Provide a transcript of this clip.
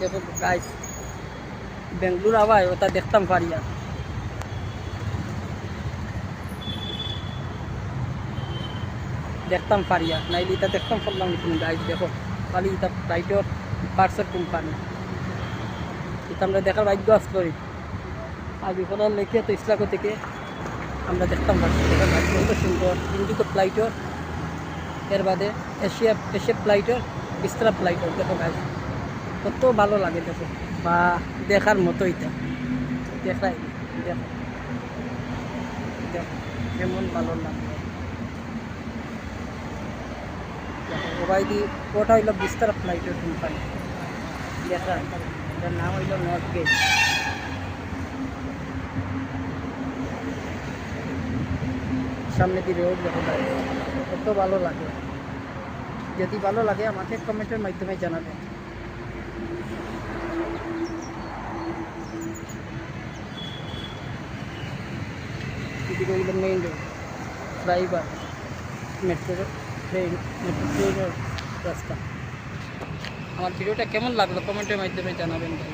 দেখো গাইস, বেঙ্গলোর আওয়ায় ওটা দেখতাম পারিয়া, দেখতাম পারিয়া নাইলে এটা দেখতাম পারলাম কিন্তু গাইস দেখো খালি এটা ফ্লাইটের পার্সেল কোম্পানি, এটা আমরা দেখার ভাগ্য আসলো। আর বিপদার লেখে তো ইসলাকো থেকে আমরা দেখতাম পারছি, দেখো গাইস কত সুন্দর ইন্ডিগো ফ্লাইটের, এর বাদে এশিয়া ফ্লাইটের, বিস্তারা ফ্লাইটের। দেখো গাইস কত ভালো লাগে, দেখো বা দেখার মতো এটা দেখাই, দেখো দেখো কেমন ভালো লাগে। ওরাই দি ওটা হইল বিস্তারা ফ্লাইটের কোম্পানি, দেখা এটার নাম হইল নর্থ গেট। সামনে দিয়ে রোড, দেখো গাড়ি কত ভালো লাগে। যদি ভালো লাগে আমাকে কমেন্টের মাধ্যমে জানাবেন। এদিকে হইল মেইন রোড, ফ্লাইওভার, মেট্রো ট্রেনের রাস্তা। আমার ভিডিওটা কেমন লাগলো কমেন্টের মাধ্যমে জানাবেন ভাই।